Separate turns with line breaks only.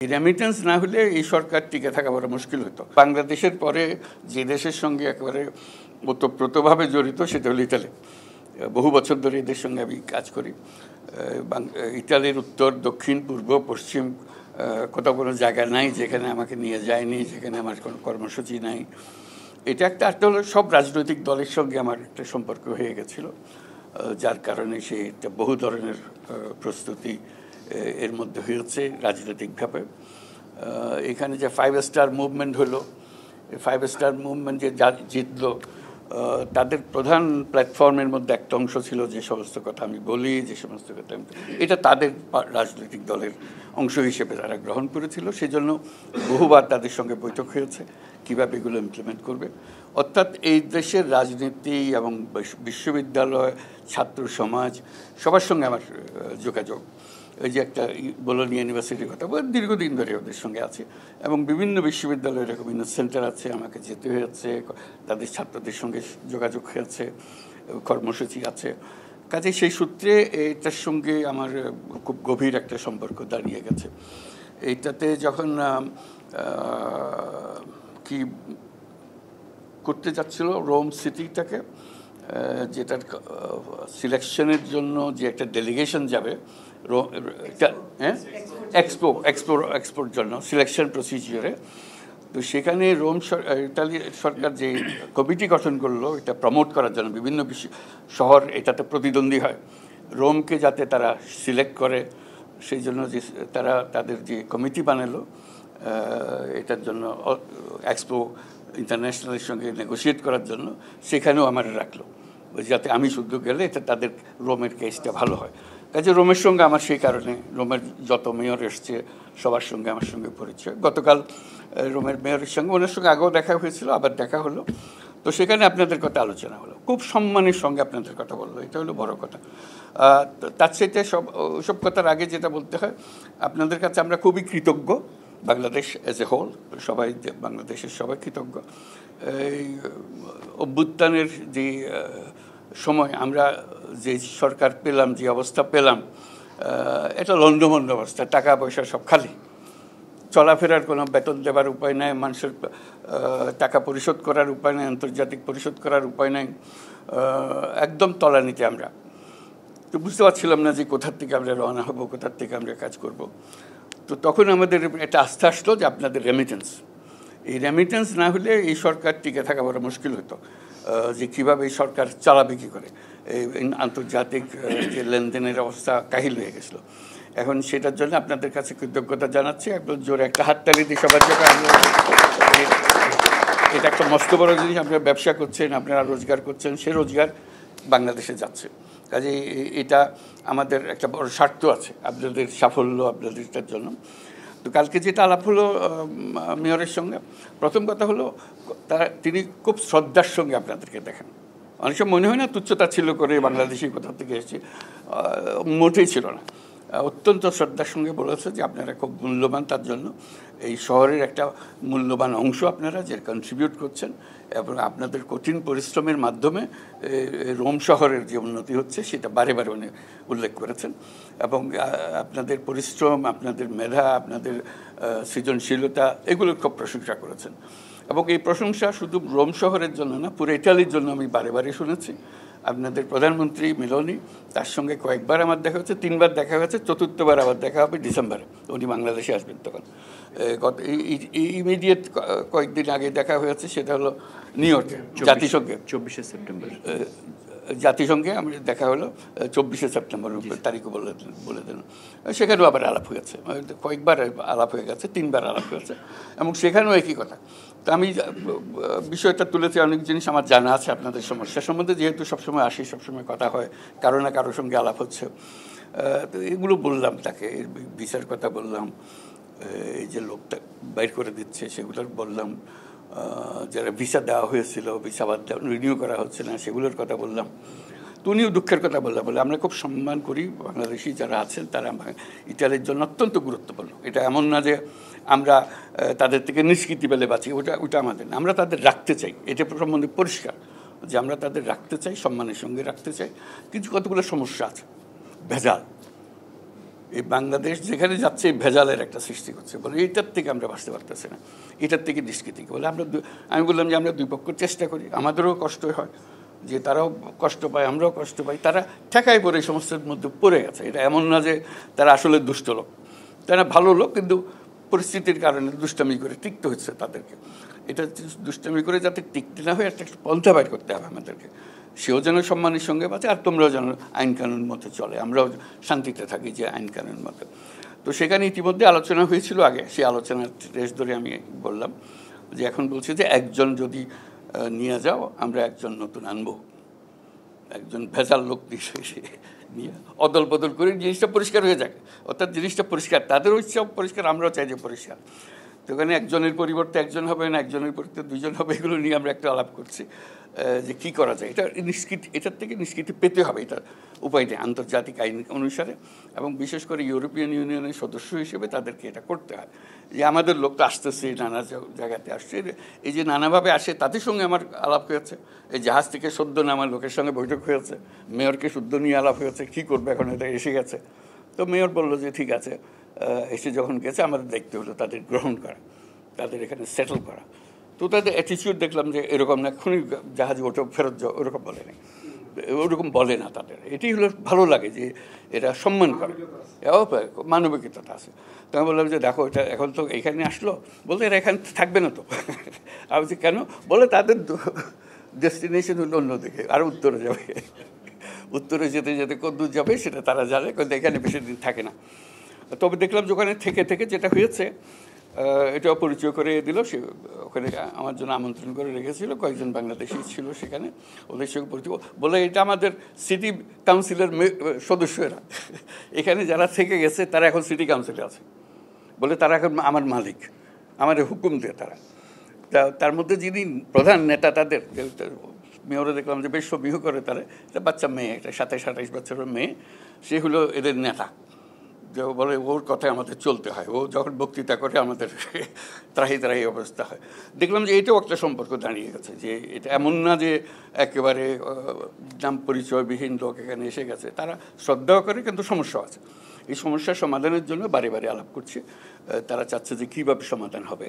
Remittance না হলে এই সরকার টিকে থাকা বড় মুশকিল হতো। বাংলাদেশের পরে যে দেশের সঙ্গে একেবারে ওতপ্রোতভাবে জড়িত সেটা হলো ইতালি। বহু বছর ধরে এদের সঙ্গে আমি কাজ করি। ইতালির উত্তর, দক্ষিণ, পূর্ব, পশ্চিম কোথাও কোনো জায়গা নাই যেখানে আমাকে নিয়ে যায়নি, যেখানে আমার কোনো কর্মসূচি নাই। এটা একটা হলো সব রাজনৈতিক দলের সঙ্গে আমার একটা সম্পর্ক হয়ে গেছিলো, যার কারণে সেটা বহু ধরনের প্রস্তুতি এর মধ্যে হয়েছে রাজনৈতিকভাবে। এখানে যে 5 স্টার মুভমেন্ট হলো, 5 স্টার মুভমেন্ট যে জিতলো, তাদের প্রধান প্ল্যাটফর্মের মধ্যে একটা অংশ ছিল যে সমস্ত কথা আমি বলি, যে সমস্ত কথা এটা তাদের রাজনৈতিক দলের অংশ হিসেবে তারা গ্রহণ করেছিল। সেজন্য বহুবার তাদের সঙ্গে বৈঠক হয়েছে কীভাবে এগুলো ইমপ্লিমেন্ট করবে। অর্থাৎ এই দেশের রাজনীতি এবং বিশ্ববিদ্যালয়, ছাত্র সমাজ সবার সঙ্গে আমার যোগাযোগ। ওই যে একটা বোলোনিয়া ইউনিভার্সিটির কথা দীর্ঘদিন ধরে ওদের সঙ্গে আছে, এবং বিভিন্ন বিশ্ববিদ্যালয়ের বিভিন্ন সেন্টার আছে, আমাকে যেতে হয়েছে, তাদের ছাত্রদের সঙ্গে যোগাযোগ হয়েছে, কর্মসূচি আছে। কাজে সেই সূত্রে এটার সঙ্গে আমার খুব গভীর একটা সম্পর্ক দাঁড়িয়ে গেছে। এইটাতে যখন কি করতে যাচ্ছিল রোম সিটিটাকে, যেটার সিলেকশনের জন্য যে একটা ডেলিগেশন যাবে এক্সপোর জন্য সিলেকশন প্রসিজিওরে, তো সেখানে ইতালি সরকার যে কমিটি গঠন করলো এটা প্রমোট করার জন্য, বিভিন্ন শহর এটাতে প্রতিদ্বন্দ্বী হয়, রোমকে যাতে তারা সিলেক্ট করে সেই জন্য যে তারা তাদের যে কমিটি বানালো এটার জন্য এক্সপো ইন্টারন্যাশনালের সঙ্গে নেগোশিয়েট করার জন্য, সেখানেও আমার রাখলো যাতে আমি শুধু গেলে এটা তাদের রোমের কেসটা ভালো হয়। কাজে রোমের সঙ্গে আমার সেই কারণে রোমের যত মেয়র এসছে সবার সঙ্গে আমার সঙ্গে পরিচয়। গতকাল রোমের মেয়রের সঙ্গে, ওনার সঙ্গে আগেও দেখা হয়েছিল, আবার দেখা হলো। তো সেখানে আপনাদের কথা আলোচনা হলো, খুব সম্মানের সঙ্গে আপনাদের কথা বললো, এটা হলো বড় কথা। তার সাথে সব কথার আগে যেটা বলতে হয়, আপনাদের কাছে আমরা খুবই কৃতজ্ঞ, বাংলাদেশ অ্যাজ এ হোল, সবাই বাংলাদেশের সবাই কৃতজ্ঞ। এই অভ্যুত্থানের যে সময় আমরা যে সরকার পেলাম, যে অবস্থা পেলাম, এটা লণ্ডভণ্ড অবস্থা, টাকা পয়সা সব খালি, চলাফেরার কোনো বেতন দেওয়ার উপায় নাই, মানুষের টাকা পরিশোধ করার উপায় নাই, আন্তর্জাতিক পরিশোধ করার উপায় নাই, একদম তলানিতে আমরা। তো বুঝতে পারছিলাম না যে কোথার থেকে আমরা রওনা হব, কোথার থেকে আমরা কাজ করব। তো তখন আমাদের একটা আস্থা আসলো যে আপনাদের রেমিটেন্স, এই রেমিটেন্স না হলে এই সরকার টিকে থাকা বড় মুশকিল হতো, যে কীভাবে এই সরকার চালাবে কী করে। এই আন্তর্জাতিক যে লেনদেনের অবস্থা কাহিল হয়ে গেছিলো। এখন সেটার জন্য আপনাদের কাছে কৃতজ্ঞতা জানাচ্ছি, একদম জোরে একটা হাততালি দিই সবার জন্য। এটা একটা মস্ত বড় জিনিস, আপনারা ব্যবসা করছেন, আপনারা রোজগার করছেন, সে রোজগার বাংলাদেশে যাচ্ছে। কাজে এটা আমাদের একটা বড় স্বার্থ আছে, আপনাদের সাফল্য, আপনাদেরটার জন্য। তো কালকে যেটা আলাপ হলো মেয়রের সঙ্গে, প্রথম কথা হলো তিনি খুব শ্রদ্ধার সঙ্গে আপনাদেরকে দেখেন। অনেক সময় মনে হয় না তুচ্ছতা ছিল করে বাংলাদেশি কোথা থেকে এসেছি, মোটেই ছিল না। অত্যন্ত শ্রদ্ধার সঙ্গে বলেছে যে আপনারা খুব মূল্যবান, তার জন্য এই শহরের একটা মূল্যবান অংশ আপনারা যে কন্ট্রিবিউট করছেন, এবং আপনাদের কঠিন পরিশ্রমের মাধ্যমে রোম শহরের যে উন্নতি হচ্ছে সেটা বারে বারে উনি উল্লেখ করেছেন। এবং আপনাদের পরিশ্রম, আপনাদের মেধা, আপনাদের সৃজনশীলতা, এগুলোর খুব প্রশংসা করেছেন। এবং এই প্রশংসা শুধু রোম শহরের জন্য না, পুরো ইটালির জন্য আমি বারে বারে শুনেছি। আপনাদের প্রধানমন্ত্রী মেলোনি, তার সঙ্গে কয়েকবার আমার দেখা হয়েছে, 3বার দেখা হয়েছে, চতুর্থবার আবার দেখা হবে ডিসেম্বরে, উনি বাংলাদেশে আসবেন তখন। ইমিডিয়েট কয়েকদিন আগে দেখা হয়েছে, সেটা হলো নিউ ইয়র্কে জাতিসংঘে 24শে সেপ্টেম্বর জাতিসংঘে আমি দেখা হলো, 24শে সেপ্টেম্বর তারিখও বলে দিল। সেখানেও আবার আলাপ হয়েছে, কয়েকবার আলাপ হয়ে গেছে, 3বার আলাপ হয়েছে, এবং সেখানেও একই কথা। তো আমি বিষয়টা তুলেছি, অনেক জিনিস আমার জানা আছে আপনাদের সমস্যা সম্বন্ধে, যেহেতু সবসময় আসি, সবসময় কথা হয়, কারো না কারোর সঙ্গে আলাপ হচ্ছে। তো এগুলো বললাম তাকে, ভিসার কথা বললাম, এই যে লোকটা বাইর করে দিচ্ছে সেগুলোর বললাম, যারা ভিসা দেওয়া হয়েছিল ভিসা বাদ রিনিউ করা হচ্ছে না সেগুলোর কথা বললাম। তো উনিও দুঃখের কথা বলে আমরা খুব সম্মান করি, বাংলাদেশি যারা আছেন তারা ইটালির জন্য অত্যন্ত গুরুত্বপূর্ণ। এটা এমন না যে আমরা তাদের থেকে নিষ্কৃতি পেলে বাঁচি, ওটা আমাদের না, আমরা তাদের রাখতে চাই, এটা সম্বন্ধে পরিষ্কার যে আমরা তাদের রাখতে চাই, সম্মানের সঙ্গে রাখতে চাই। কিন্তু কতগুলো সমস্যা আছে, ভেজাল, এই বাংলাদেশ যেখানে যাচ্ছে ভেজালের একটা সৃষ্টি করছে, বলে এইটার থেকে আমরা বাঁচতে পারতেছি না, এটার থেকে নিষ্কৃতি বলে আমি বললাম যে আমরা দুই পক্ষ চেষ্টা করি, আমাদেরও কষ্ট হয়, যে তারাও কষ্ট পায় আমরাও কষ্ট পাই, তারা ঠেকায় পড়ে এই সমস্যার মধ্যে পড়ে গেছে। এটা এমন না যে তারা আসলে দুষ্ট লোক, তারা ভালো লোক, কিন্তু পরিস্থিতির কারণে দুষ্টামি করে টিকতে হচ্ছে তাদেরকে। এটা দুষ্টামি করে যাতে টিকতে না হয় একটা পন্থা বাইর করতে হবে আমাদেরকে, সেও যেন সম্মানের সঙ্গে বাঁচে আর তোমরাও যেন আইন কানুন মতো চলে, আমরাও শান্তিতে থাকি যে আইন কানুন মতো। তো সেখানে ইতিমধ্যে আলোচনা হয়েছিল আগে, সেই আলোচনার রেশ ধরে আমি বললাম যে এখন বলছি যে একজন যদি নিয়ে যাও, আমরা একজন নতুন আনবো, একজন ভেজাল লোক নিয়ে অদল বদল করে জিনিসটা পরিষ্কার হয়ে যাক, অর্থাৎ জিনিসটা পরিষ্কার, তাদেরও ইচ্ছা পরিষ্কার, আমরাও চাই যে পরিষ্কার। তো ওখানে একজনের পরিবর্তে একজন হবে না, একজনের পরিবর্তে দুজন হবে, এগুলো নিয়ে আমরা একটা আলাপ করছি যে কী করা যায়। এটা নিষ্কৃতি, এটার থেকে নিষ্কৃতি পেতে হবে, এটার উপায় নেই আন্তর্জাতিক আইন অনুসারে, এবং বিশেষ করে ইউরোপিয়ান ইউনিয়নের সদস্য হিসেবে তাদেরকে এটা করতে হয়। যে আমাদের লোক তো আসতেছে, নানা জায়গাতে আসছে, এই যে নানাভাবে আসে, তাদের সঙ্গে আমার আলাপ হয়েছে, এই জাহাজ থেকে সদ্য নামার লোকের সঙ্গে বৈঠক হয়েছে, মেয়রকে শুদ্ধ নিয়ে আলাপ হয়েছে, কী করবে এখন, এটা এসে গেছে। তো মেয়র বললো যে ঠিক আছে, এসে যখন গেছে আমাদের দেখতে হলো তাদের গ্রহণ করা, তাদের এখানে সেটেল করা। তো তাদের অ্যাটিচিউড দেখলাম যে এরকম না, এক্ষুনি জাহাজে ওঠো ফেরত যাও, ওরকম বলে না, ওরকম বলে না তাদের। এটি হলো ভালো লাগে যে এরা সম্মান করে, মানবিকতা আছে। তো আমি বললাম যে দেখো, এটা এখন তো এখানে আসলো, বলতে এরা এখানে থাকবে না তো। আমি বলছি কেন, বলে তাদের ডেস্টিনেশন হলো অন্যদিকে, আর উত্তরে যাবে, উত্তরে যেতে যেতে কদ্দূর যাবে সেটা তারা জানে, কিন্তু এখানে বেশি দিন থাকে না। তবে দেখলাম যে ওখানে থেকে থেকে যেটা হয়েছে, এটাও পরিচয় করে দিল, সে ওখানে আমার জন্য আমন্ত্রণ করে রেখেছিল, কয়েকজন বাংলাদেশি ছিল সেখানে, ওদের সঙ্গে পরিচয় বলে এটা আমাদের সিটি কাউন্সিলের সদস্যরা, এখানে যারা থেকে গেছে তারা এখন সিটি কাউন্সিলে আছে, বলে তারা এখন আমার মালিক, আমার হুকুম দেয় তারা। তার মধ্যে যিনি প্রধান নেতা তাদের মেয়রে দেখলাম যে বেশ সমীহ করে, তারা একটা বাচ্চা মেয়ে, একটা 27-28 বছরের মেয়ে, সে হলো এদের নেতা। যে বলে ওর কথায় আমাদের চলতে হয়, ও যখন বক্তৃতা করে আমাদের ত্রাহি ত্রাহি অবস্থা হয়। দেখলাম যে এটাও একটা সম্পর্ক দাঁড়িয়ে গেছে, যে এটা এমন না যে একেবারে নাম পরিচয়বিহীন লোক এখানে এসে গেছে, তারা শ্রদ্ধাও করে, কিন্তু সমস্যা আছে। এই সমস্যার সমাধানের জন্য বারে বারে আলাপ করছে, তারা চাচ্ছে যে কীভাবে সমাধান হবে।